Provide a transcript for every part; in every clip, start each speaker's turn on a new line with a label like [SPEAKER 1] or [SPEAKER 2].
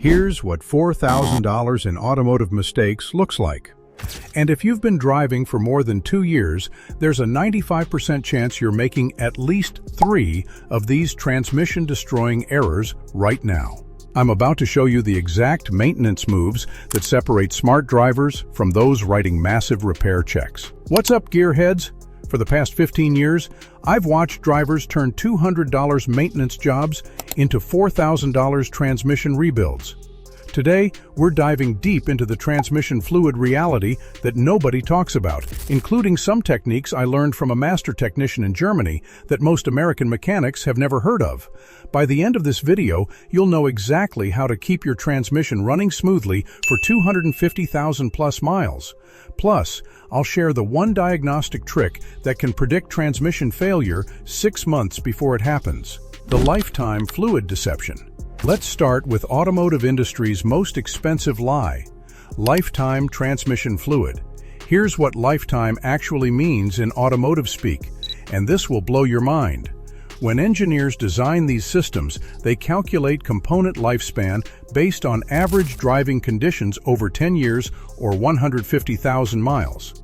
[SPEAKER 1] Here's what $4,000 in automotive mistakes looks like. And if you've been driving for more than 2 years, there's a 95% chance you're making at least 3 of these transmission-destroying errors right now. I'm about to show you the exact maintenance moves that separate smart drivers from those writing massive repair checks. What's up, gearheads? For the past 15 years, I've watched drivers turn $200 maintenance jobs into $4,000 transmission rebuilds. Today, we're diving deep into the transmission fluid reality that nobody talks about, including some techniques I learned from a master technician in Germany that most American mechanics have never heard of. By the end of this video, you'll know exactly how to keep your transmission running smoothly for 250,000 plus miles. Plus, I'll share the one diagnostic trick that can predict transmission failure 6 months before it happens: the lifetime fluid deception. Let's start with automotive industry's most expensive lie: lifetime transmission fluid. Here's what lifetime actually means in automotive speak, and this will blow your mind. When engineers design these systems, they calculate component lifespan based on average driving conditions over 10 years or 150,000 miles.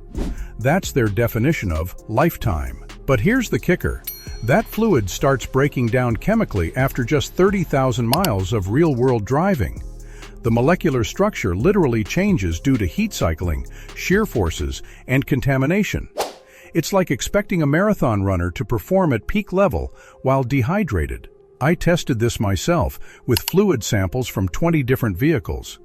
[SPEAKER 1] That's their definition of lifetime. But here's the kicker: that fluid starts breaking down chemically after just 30,000 miles of real-world driving. The molecular structure literally changes due to heat cycling, shear forces, and contamination. It's like expecting a marathon runner to perform at peak level while dehydrated. I tested this myself with fluid samples from 20 different vehicles.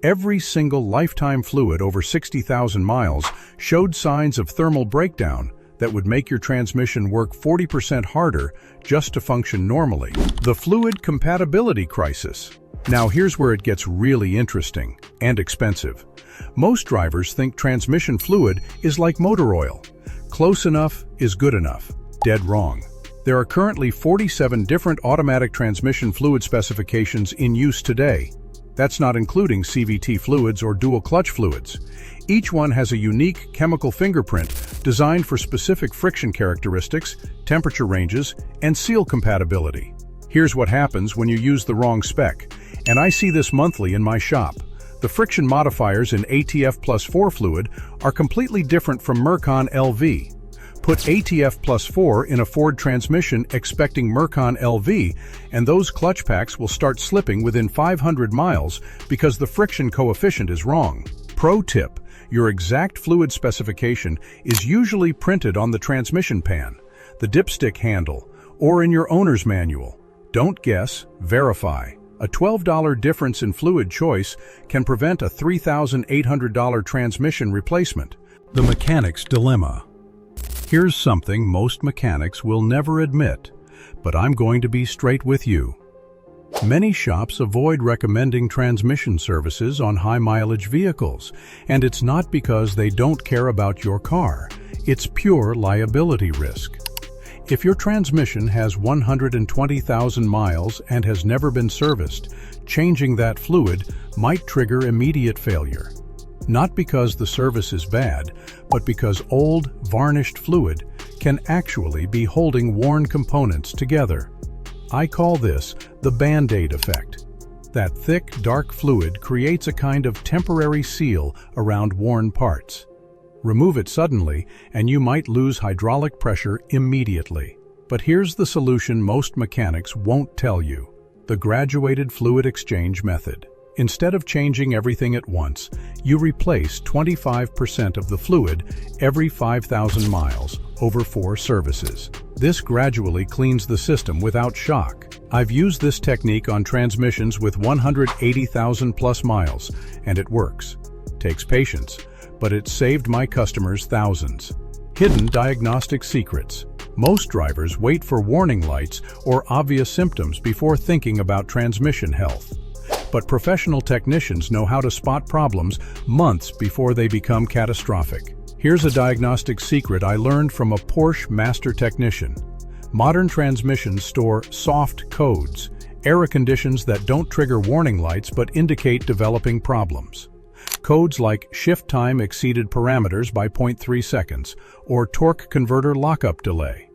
[SPEAKER 1] Every single lifetime fluid over 60,000 miles showed signs of thermal breakdown that would make your transmission work 40% harder just to function normally. The fluid compatibility crisis. Now here's where it gets really interesting and expensive. Most drivers think transmission fluid is like motor oil. Close enough is good enough. Dead wrong. There are currently 47 different automatic transmission fluid specifications in use today. That's not including CVT fluids or dual clutch fluids. Each one has a unique chemical fingerprint designed for specific friction characteristics, temperature ranges, and seal compatibility. Here's what happens when you use the wrong spec, and I see this monthly in my shop. The friction modifiers in ATF plus 4 fluid are completely different from Mercon LV. Put ATF plus 4 in a Ford transmission expecting Mercon LV, and those clutch packs will start slipping within 500 miles because the friction coefficient is wrong. Pro tip: your exact fluid specification is usually printed on the transmission pan, the dipstick handle, or in your owner's manual. Don't guess, verify. A $12 difference in fluid choice can prevent a $3,800 transmission replacement. The mechanic's dilemma. Here's something most mechanics will never admit, but I'm going to be straight with you. Many shops avoid recommending transmission services on high-mileage vehicles, and it's not because they don't care about your car. It's pure liability risk. If your transmission has 120,000 miles and has never been serviced, changing that fluid might trigger immediate failure. Not because the service is bad, but because old, varnished fluid can actually be holding worn components together. I call this the Band-Aid effect. That thick, dark fluid creates a kind of temporary seal around worn parts. Remove it suddenly, and you might lose hydraulic pressure immediately. But here's the solution most mechanics won't tell you: the graduated fluid exchange method. Instead of changing everything at once, you replace 25% of the fluid every 5,000 miles over 4 services. This gradually cleans the system without shock. I've used this technique on transmissions with 180,000 plus miles, and it works. Takes patience, but it saved my customers thousands. Hidden diagnostic secrets. Most drivers wait for warning lights or obvious symptoms before thinking about transmission health. But professional technicians know how to spot problems months before they become catastrophic. Here's a diagnostic secret I learned from a Porsche master technician. Modern transmissions store soft codes, error conditions that don't trigger warning lights but indicate developing problems. Codes like shift time exceeded parameters by 0.3 seconds or torque converter lockup delay.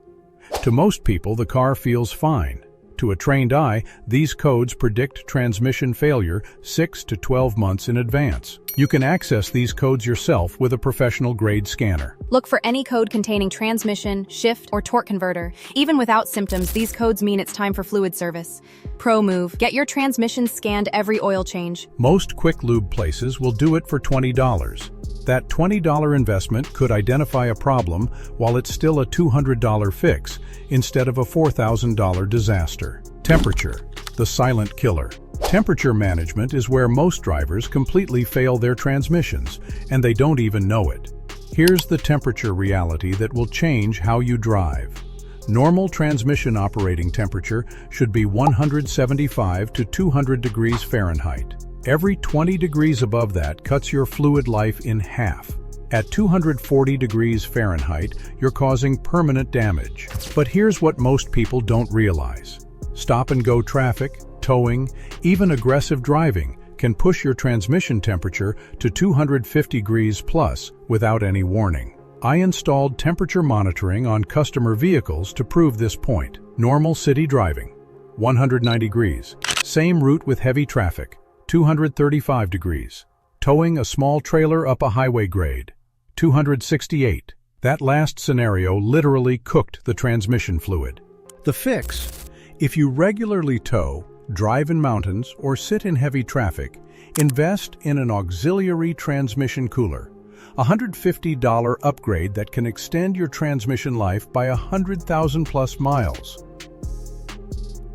[SPEAKER 1] To most people, the car feels fine. To a trained eye, these codes predict transmission failure 6 to 12 months in advance. You can access these codes yourself with a professional-grade scanner.
[SPEAKER 2] Look for any code containing transmission, shift, or torque converter. Even without symptoms, these codes mean it's time for fluid service. Pro move. Get your transmission scanned every oil change.
[SPEAKER 1] Most quick lube places will do it for $20. That $20 investment could identify a problem while it's still a $200 fix instead of a $4,000 disaster. Temperature, the silent killer. Temperature management is where most drivers completely fail their transmissions, and they don't even know it. Here's the temperature reality that will change how you drive. Normal transmission operating temperature should be 175 to 200 degrees Fahrenheit. Every 20 degrees above that cuts your fluid life in half. At 240 degrees Fahrenheit, you're causing permanent damage. But here's what most people don't realize. Stop-and-go traffic, towing, even aggressive driving can push your transmission temperature to 250 degrees plus without any warning. I installed temperature monitoring on customer vehicles to prove this point. Normal city driving, 190 degrees. Same route with heavy traffic, 235 degrees. Towing a small trailer up a highway grade, 268. That last scenario literally cooked the transmission fluid. The fix: if you regularly tow, drive in mountains, or sit in heavy traffic, invest in an auxiliary transmission cooler, a $150 upgrade that can extend your transmission life by 100,000 plus miles.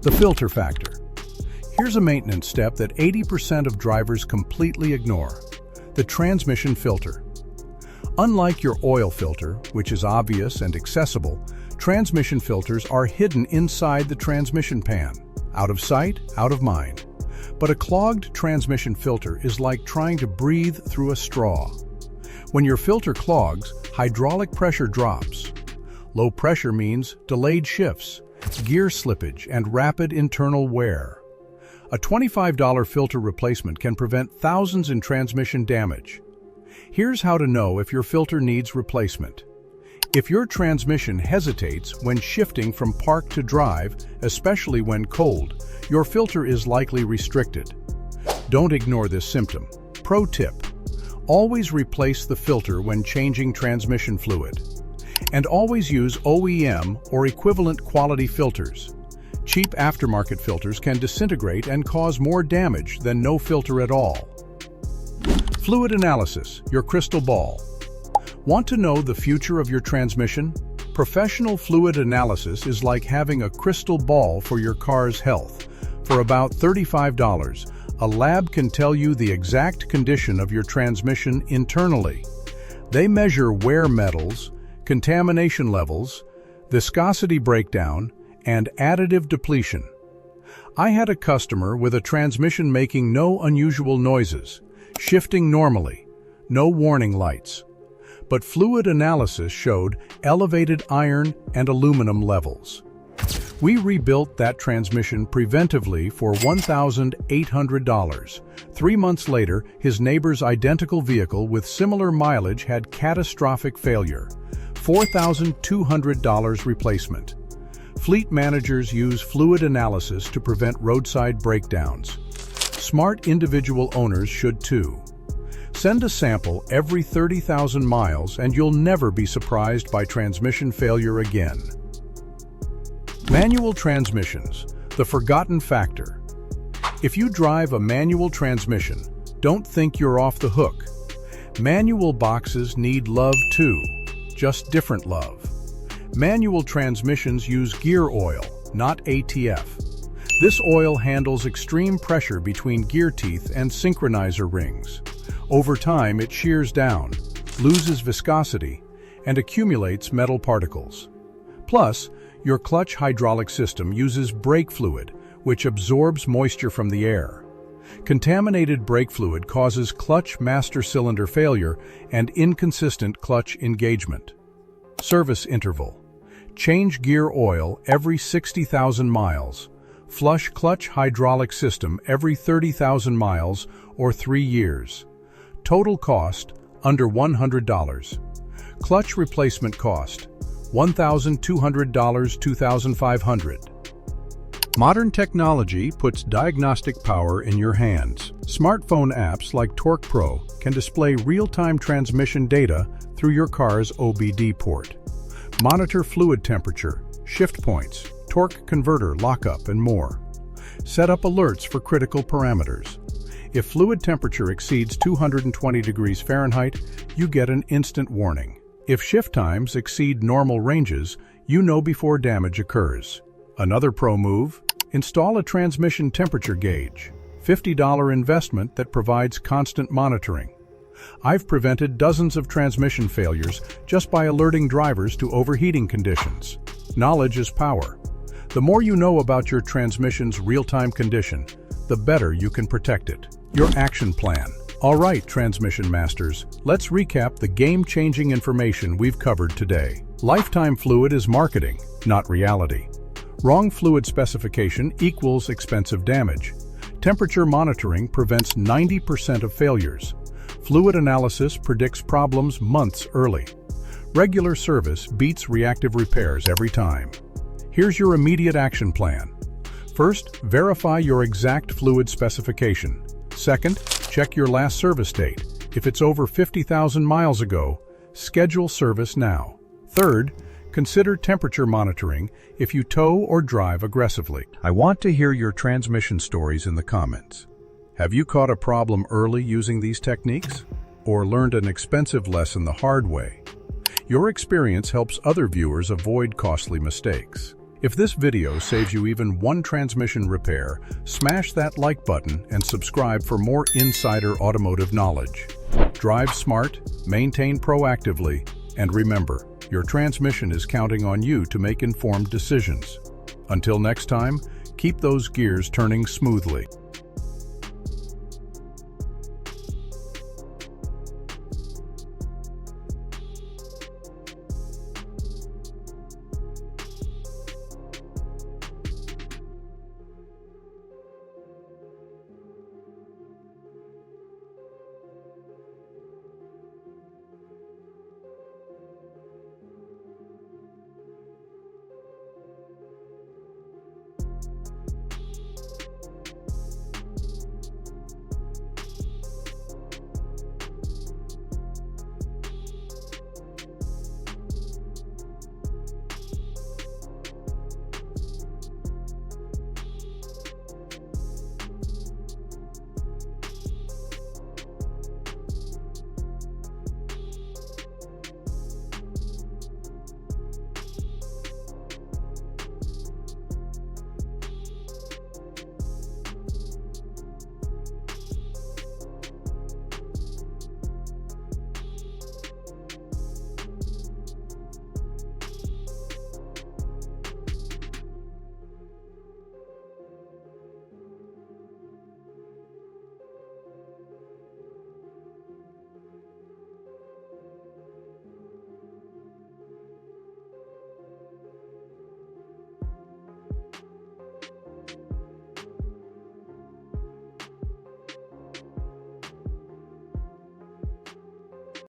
[SPEAKER 1] The filter factor. Here's a maintenance step that 80% of drivers completely ignore: the transmission filter. Unlike your oil filter, which is obvious and accessible, transmission filters are hidden inside the transmission pan. Out of sight, out of mind. But a clogged transmission filter is like trying to breathe through a straw. When your filter clogs, hydraulic pressure drops. Low pressure means delayed shifts, gear slippage, and rapid internal wear. A $25 filter replacement can prevent thousands in transmission damage. Here's how to know if your filter needs replacement. If your transmission hesitates when shifting from park to drive, especially when cold, your filter is likely restricted. Don't ignore this symptom. Pro tip: always replace the filter when changing transmission fluid. And always use OEM or equivalent quality filters. Cheap aftermarket filters can disintegrate and cause more damage than no filter at all. Fluid analysis, your crystal ball. Want to know the future of your transmission? Professional fluid analysis is like having a crystal ball for your car's health. For about $35, a lab can tell you the exact condition of your transmission internally. They measure wear metals, contamination levels, viscosity breakdown, and additive depletion. I had a customer with a transmission making no unusual noises, shifting normally, no warning lights. But fluid analysis showed elevated iron and aluminum levels. We rebuilt that transmission preventively for $1,800. 3 months later, his neighbor's identical vehicle with similar mileage had catastrophic failure, $4,200 replacement. Fleet managers use fluid analysis to prevent roadside breakdowns. Smart individual owners should too. Send a sample every 30,000 miles and you'll never be surprised by transmission failure again. Manual transmissions, the forgotten factor. If you drive a manual transmission, don't think you're off the hook. Manual boxes need love too, just different love. Manual transmissions use gear oil, not ATF. This oil handles extreme pressure between gear teeth and synchronizer rings. Over time, it shears down, loses viscosity, and accumulates metal particles. Plus, your clutch hydraulic system uses brake fluid, which absorbs moisture from the air. Contaminated brake fluid causes clutch master cylinder failure and inconsistent clutch engagement. Service interval. Change gear oil every 60,000 miles. Flush clutch hydraulic system every 30,000 miles or 3 years. Total cost, under $100. Clutch replacement cost, $1,200 to $2,500. Modern technology puts diagnostic power in your hands. Smartphone apps like Torque Pro can display real-time transmission data through your car's OBD port. Monitor fluid temperature, shift points, torque converter lockup, and more. Set up alerts for critical parameters. If fluid temperature exceeds 220 degrees Fahrenheit, you get an instant warning. If shift times exceed normal ranges, you know before damage occurs. Another pro move: install a transmission temperature gauge. $50 investment that provides constant monitoring. I've prevented dozens of transmission failures just by alerting drivers to overheating conditions. Knowledge is power. The more you know about your transmission's real-time condition, the better you can protect it. Your action plan. All right, transmission masters, let's recap the game-changing information we've covered today. Lifetime fluid is marketing, not reality. Wrong fluid specification equals expensive damage. Temperature monitoring prevents 90% of failures. Fluid analysis predicts problems months early. Regular service beats reactive repairs every time. Here's your immediate action plan. First, verify your exact fluid specification. Second, check your last service date. If it's over 50,000 miles ago, schedule service now. Third, consider temperature monitoring if you tow or drive aggressively. I want to hear your transmission stories in the comments. Have you caught a problem early using these techniques? Or learned an expensive lesson the hard way? Your experience helps other viewers avoid costly mistakes. If this video saves you even one transmission repair, smash that like button and subscribe for more insider automotive knowledge. Drive smart, maintain proactively, and remember, your transmission is counting on you to make informed decisions. Until next time, keep those gears turning smoothly.